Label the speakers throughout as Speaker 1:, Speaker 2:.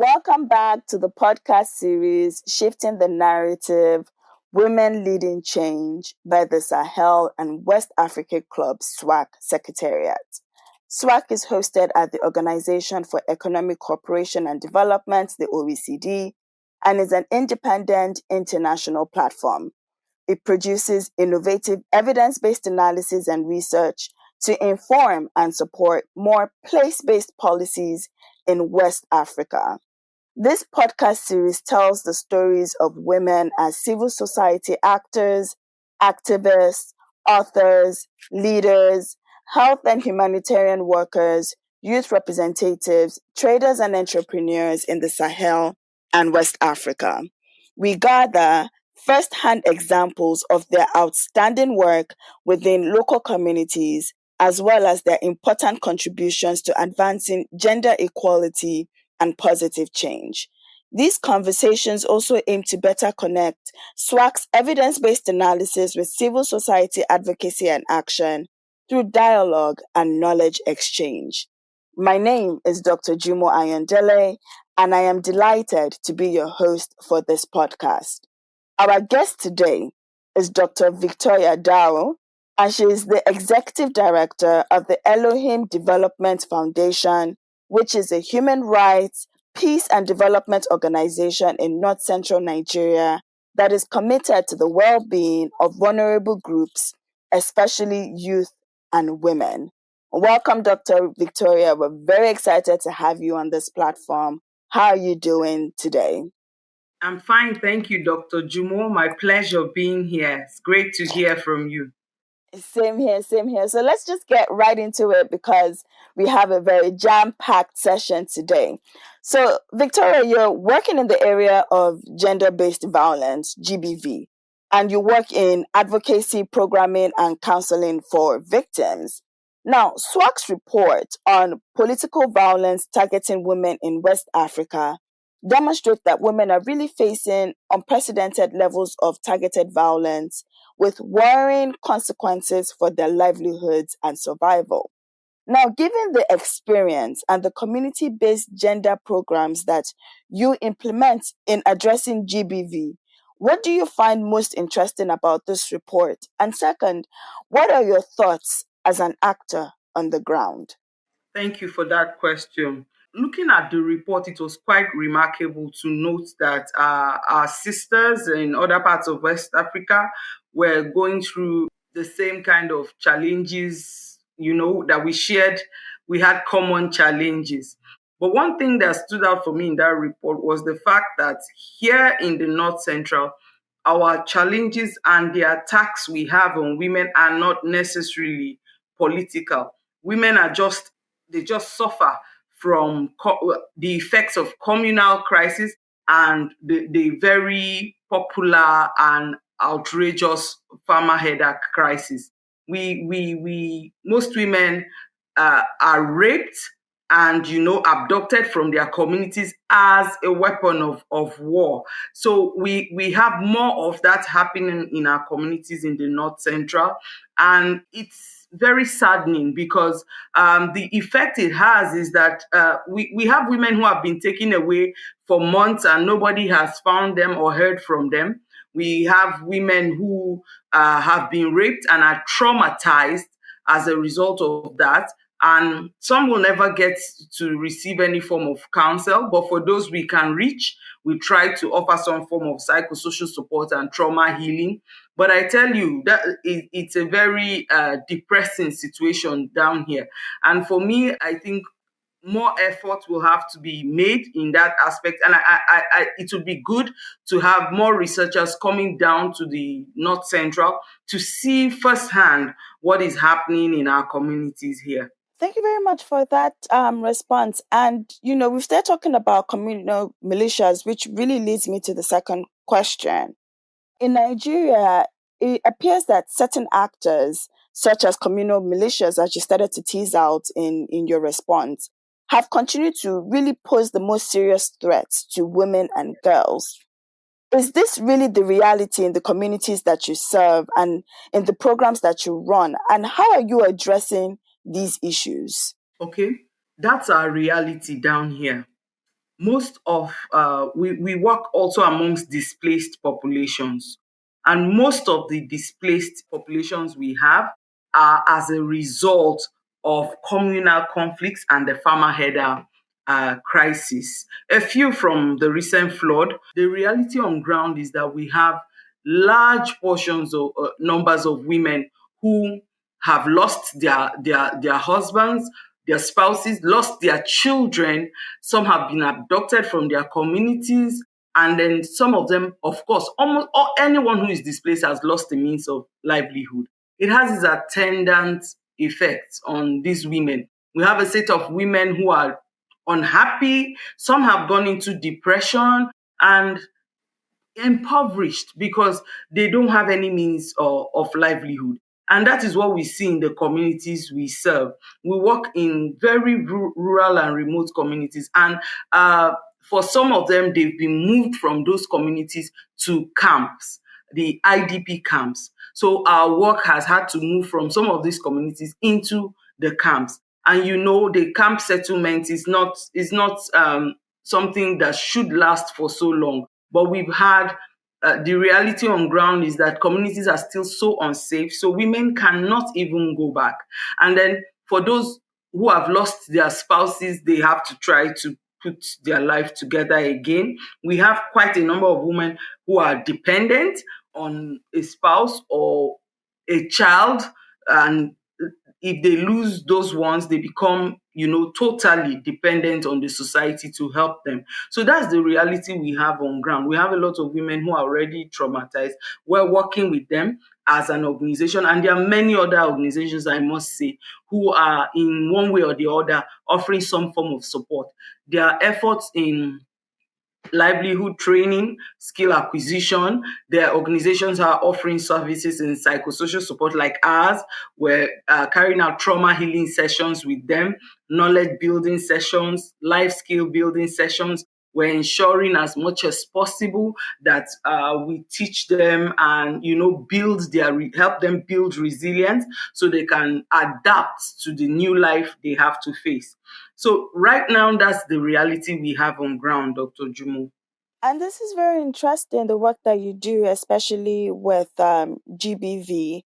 Speaker 1: welcome back to the podcast series, Shifting the Narrative, Women Leading Change by the Sahel and West Africa Club SWAC Secretariat. SWAC is hosted at the Organization for Economic Cooperation and Development, the OECD, and is an independent international platform. It produces innovative evidence-based analysis and research to inform and support more place-based policies in West Africa. This podcast series tells the stories of women as civil society actors, activists, authors, leaders, health and humanitarian workers, youth representatives, traders and entrepreneurs in the Sahel and West Africa. We gather first-hand examples of their outstanding work within local communities, as well as their important contributions to advancing gender equality and positive change. These conversations also aim to better connect SWAC's evidence-based analysis with civil society advocacy and action through dialogue and knowledge exchange. My name is Dr. Jumo Ayandele, and I am delighted to be your host for this podcast. Our guest today is Dr. Victoria Daaor, and she is the Executive Director of the Elohim Foundation, which is a human rights, peace and development organization in North Central Nigeria that is committed to the well-being of vulnerable groups, especially youth and women. Welcome, Dr. Victoria. We're very excited to have you on this platform. How are you doing today?
Speaker 2: I'm fine. Thank you, Dr. Jumo. My pleasure being here. It's great to hear from you.
Speaker 1: Same here. So let's just get right into it because we have a very jam-packed session today. So, Victoria, you're working in the area of gender-based violence, GBV, and you work in advocacy, programming, and counseling for victims. Now, SWAC's report on political violence targeting women in West Africa demonstrates that women are really facing unprecedented levels of targeted violence with worrying consequences for their livelihoods and survival. Now, given the experience and the community-based gender programs that you implement in addressing GBV, what do you find most interesting about this report? And second, what are your thoughts as an actor on the ground?
Speaker 2: Thank you for that question. Looking at the report, it was quite remarkable to note that our sisters in other parts of West Africa were going through the same kind of challenges, that we shared. We had common challenges. But one thing that stood out for me in that report was the fact that here in the North Central, our challenges and the attacks we have on women are not necessarily political. Women they just suffer from the effects of communal crisis and the very popular and outrageous farmer headache crisis. Most women are raped and abducted from their communities as a weapon of war. So we have more of that happening in our communities in the North Central, and it's very saddening because the effect it has is that we have women who have been taken away for months and nobody has found them or heard from them. We have women who have been raped and are traumatized as a result of that. And some will never get to receive any form of counsel, but for those we can reach, we try to offer some form of psychosocial support and trauma healing. But I tell you that it's a very depressing situation down here. And for me, I think more effort will have to be made in that aspect. And it would be good to have more researchers coming down to the North Central to see firsthand what is happening in our communities here.
Speaker 1: Thank you very much for that response. And, we've started talking about communal militias, which really leads me to the second question. In Nigeria, it appears that certain actors, such as communal militias, as you started to tease out in your response, have continued to really pose the most serious threats to women and girls. Is this really the reality in the communities that you serve and in the programs that you run? And how are you addressing these issues?
Speaker 2: Okay, that's our reality down here. most of we work also amongst displaced populations, and most of the displaced populations we have are as a result of communal conflicts and the farmer header crisis. A few from the recent flood. The reality on ground is that we have large portions of numbers of women who have lost their husbands, their spouses, lost their children. Some have been abducted from their communities. And then some of them, of course, almost anyone who is displaced has lost the means of livelihood. It has its attendant effects on these women. We have a set of women who are unhappy. Some have gone into depression and impoverished because they don't have any means of livelihood. And that is what we see in the communities we serve. We work in very rural and remote communities. And for some of them, they've been moved from those communities to camps, the IDP camps. So our work has had to move from some of these communities into the camps. And the camp settlement is not something that should last for so long. But we've had the reality on ground is that communities are still so unsafe, so women cannot even go back. And then for those who have lost their spouses, they have to try to put their life together again. We have quite a number of women who are dependent on a spouse or a child, and if they lose those ones, they become, totally dependent on the society to help them. So that's the reality we have on ground. We have a lot of women who are already traumatized. We're working with them as an organization, and there are many other organizations, I must say, who are in one way or the other offering some form of support. There are efforts in livelihood training, skill acquisition. Their organizations are offering services in psychosocial support like ours. We're carrying out trauma healing sessions with them, knowledge building sessions, life skill building sessions. We're ensuring as much as possible that we teach them and help them build resilience so they can adapt to the new life they have to face. So right now, that's the reality we have on ground, Dr. Jumo.
Speaker 1: And this is very interesting, the work that you do, especially with GBV,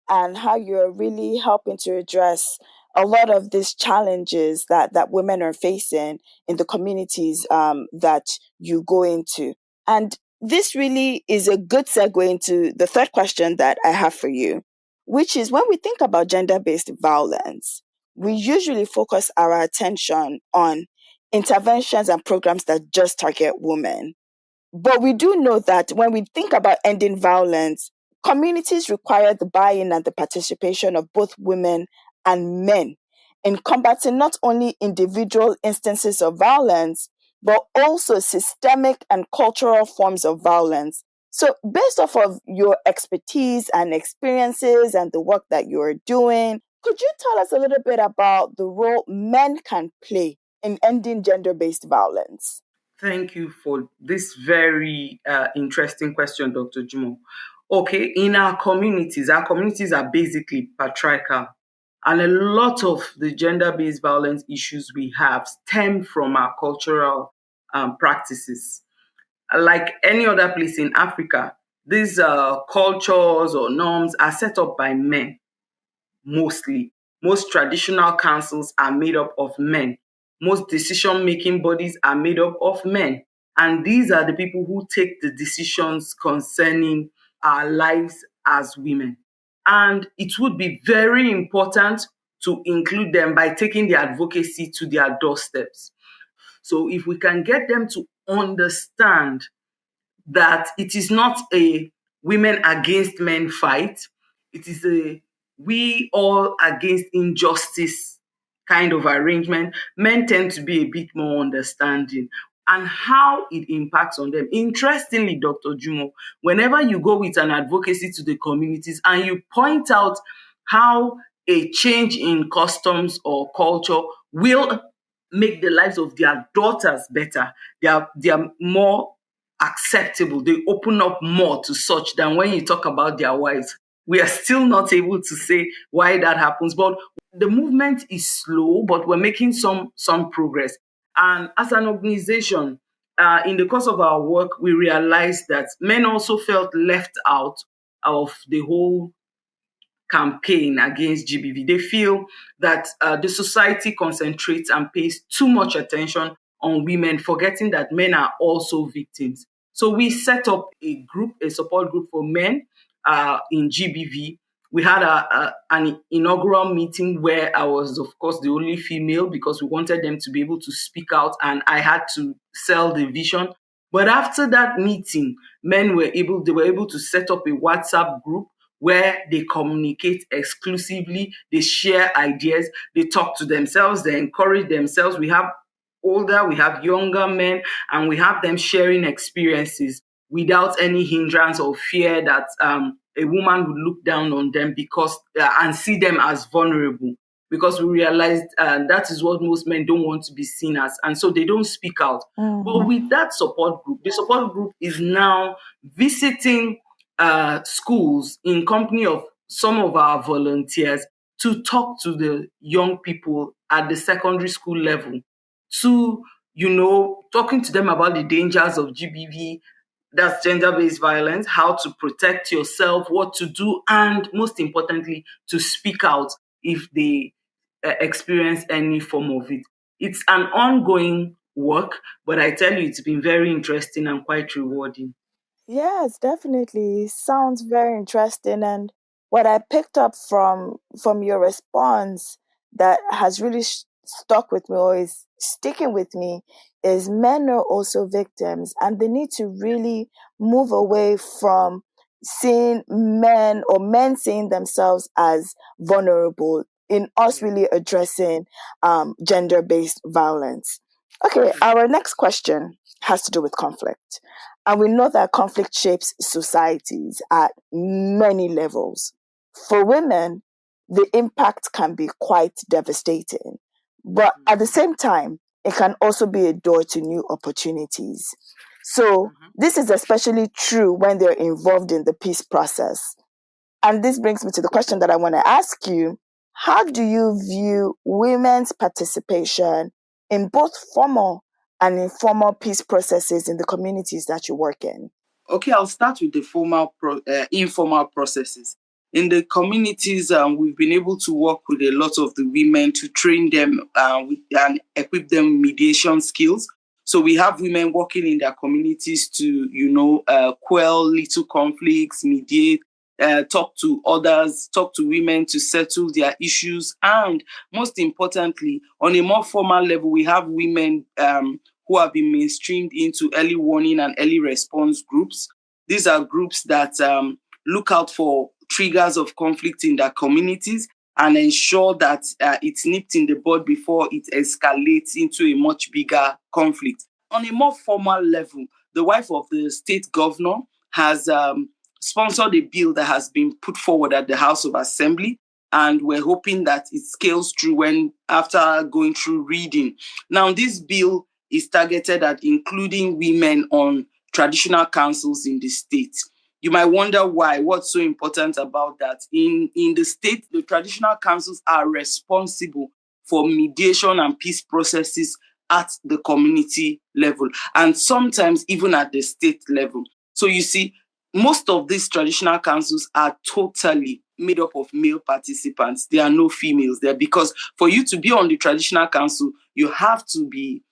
Speaker 1: and how you're really helping to address a lot of these challenges that women are facing in the communities that you go into. And this really is a good segue into the third question that I have for you, which is when we think about gender-based violence, we usually focus our attention on interventions and programs that just target women. But we do know that when we think about ending violence, communities require the buy-in and the participation of both women and men in combating not only individual instances of violence, but also systemic and cultural forms of violence. So based off of your expertise and experiences and the work that you're doing, could you tell us a little bit about the role men can play in ending gender-based violence?
Speaker 2: Thank you for this very interesting question, Dr. Jumo. Okay, in our communities are basically patriarchal. And a lot of the gender-based violence issues we have stem from our cultural practices. Like any other place in Africa, these cultures or norms are set up by men mostly. Most traditional councils are made up of men. Most decision-making bodies are made up of men. And these are the people who take the decisions concerning our lives as women. And it would be very important to include them by taking the advocacy to their doorsteps. So if we can get them to understand that it is not a women against men fight, it is a we all against injustice kind of arrangement. Men tend to be a bit more understanding and how it impacts on them. Interestingly, Dr. Jumo, whenever you go with an advocacy to the communities and you point out how a change in customs or culture will make the lives of their daughters better, they are more acceptable. They open up more to such than when you talk about their wives. We are still not able to say why that happens, but the movement is slow, but we're making some progress. And as an organization, in the course of our work, we realized that men also felt left out of the whole campaign against GBV. They feel that the society concentrates and pays too much attention on women, forgetting that men are also victims. So we set up a group, a support group for men in GBV. We had an inaugural meeting where I was, of course, the only female because we wanted them to be able to speak out, and I had to sell the vision. But after that meeting, they were able to set up a WhatsApp group where they communicate exclusively, they share ideas, they talk to themselves, they encourage themselves. We have older, we have younger men, and we have them sharing experiences without any hindrance or fear that a woman would look down on them because and see them as vulnerable. Because we realized that is what most men don't want to be seen as, and so they don't speak out. But with that support group, the support group is now visiting schools in company of some of our volunteers to talk to the young people at the secondary school level, to, talking to them about the dangers of GBV, that's gender-based violence, how to protect yourself, what to do, and most importantly, to speak out if they experience any form of it. It's an ongoing work, but I tell you, it's been very interesting and quite rewarding.
Speaker 1: Yes, definitely. Sounds very interesting. And what I picked up from your response that has really stuck with me or is sticking with me is men are also victims, and they need to really move away from seeing men or men seeing themselves as vulnerable in us really addressing gender-based violence. Okay, our next question has to do with conflict. And we know that conflict shapes societies at many levels. For women, the impact can be quite devastating. But at the same time, it can also be a door to new opportunities. So this is especially true when they're involved in the peace process. And this brings me to the question that I want to ask you. How do you view women's participation in both formal and informal peace processes in the communities that you work in?
Speaker 3: Okay, I'll start with the informal processes. In the communities, we've been able to work with a lot of the women to train them and equip them with mediation skills. So we have women working in their communities to, quell little conflicts, mediate, talk to others, talk to women to settle their issues. And most importantly, on a more formal level, we have women who have been mainstreamed into early warning and early response groups. These are groups that look out for triggers of conflict in their communities and ensure that it's nipped in the bud before it escalates into a much bigger conflict. On a more formal level, the wife of the state governor has sponsored a bill that has been put forward at the House of Assembly, and we're hoping that it scales through after going through reading. Now, this bill is targeted at including women on traditional councils in the state. You might wonder why. What's so important about that? In the state, the traditional councils are responsible for mediation and peace processes at the community level, and sometimes even at the state level. So you see, most of these traditional councils are totally made up of male participants. There are no females there, because for you to be on the traditional council, you have to be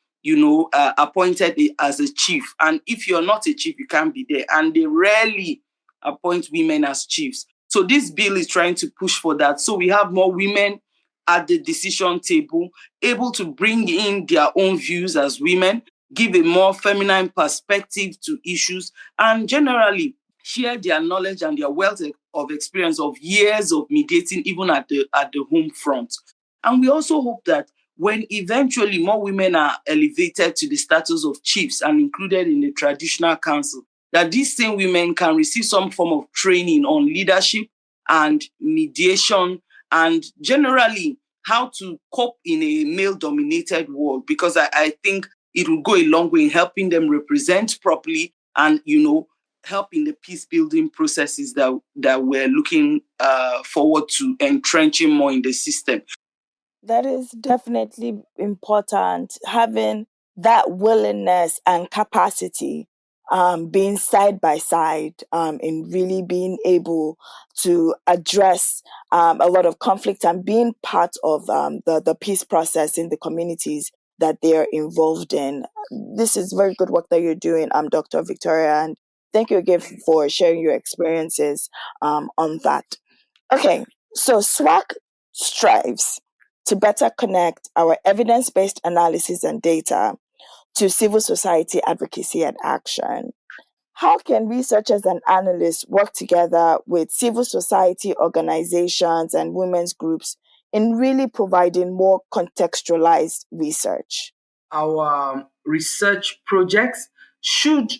Speaker 3: appointed as a chief. And if you're not a chief, you can't be there. And they rarely appoint women as chiefs. So this bill is trying to push for that. So we have more women at the decision table, able to bring in their own views as women, give a more feminine perspective to issues, and generally share their knowledge and their wealth of experience of years of mediating, even at the home front. And we also hope that when eventually more women are elevated to the status of chiefs and included in the traditional council, that these same women can receive some form of training on leadership and mediation and generally how to cope in a male-dominated world, because I think it will go a long way in helping them represent properly and, help in the peace-building processes that we're looking forward to entrenching more in the system.
Speaker 1: That is definitely important, having that willingness and capacity being side by side in really being able to address a lot of conflict and being part of the peace process in the communities that they're involved in. This is very good work that you're doing, Dr. Victoria, and thank you again for sharing your experiences on that. Okay, so SWAC strives to better connect our evidence-based analysis and data to civil society advocacy and action. How can researchers and analysts work together with civil society organizations and women's groups in really providing more contextualized research?
Speaker 2: Our research projects should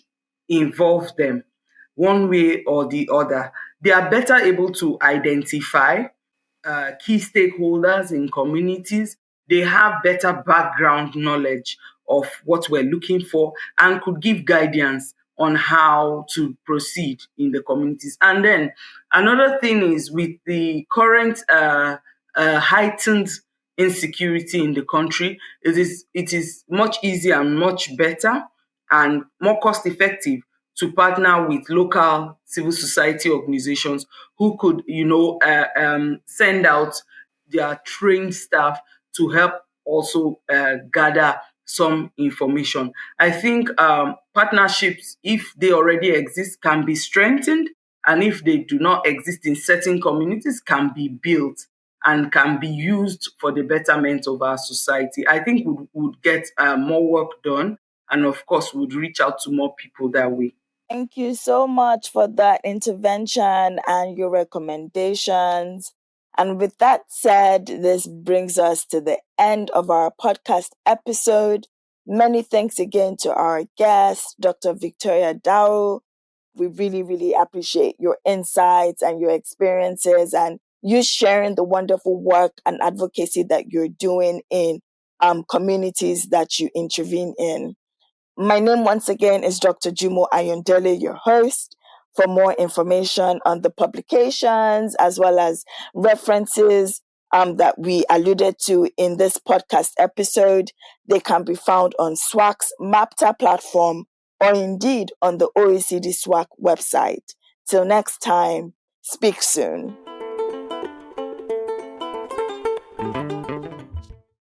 Speaker 2: involve them one way or the other. They are better able to identify key stakeholders in communities. They have better background knowledge of what we're looking for and could give guidance on how to proceed in the communities. And then another thing is, with the current heightened insecurity in the country, it is much easier and much better and more cost effective to partner with local civil society organizations who could, send out their trained staff to help also gather some information. I think partnerships, if they already exist, can be strengthened, and if they do not exist in certain communities, can be built and can be used for the betterment of our society. I think we would get more work done, and of course, would reach out to more people that way.
Speaker 1: Thank you so much for that intervention and your recommendations. And with that said, this brings us to the end of our podcast episode. Many thanks again to our guest, Dr. Victoria Daaor. We really, really appreciate your insights and your experiences and you sharing the wonderful work and advocacy that you're doing in communities that you intervene in. My name once again is Dr. Jumo Ayandele, your host. For more information on the publications as well as references that we alluded to in this podcast episode, they can be found on SWAC's MAPTA platform or indeed on the OECD SWAC website. Till next time, speak soon.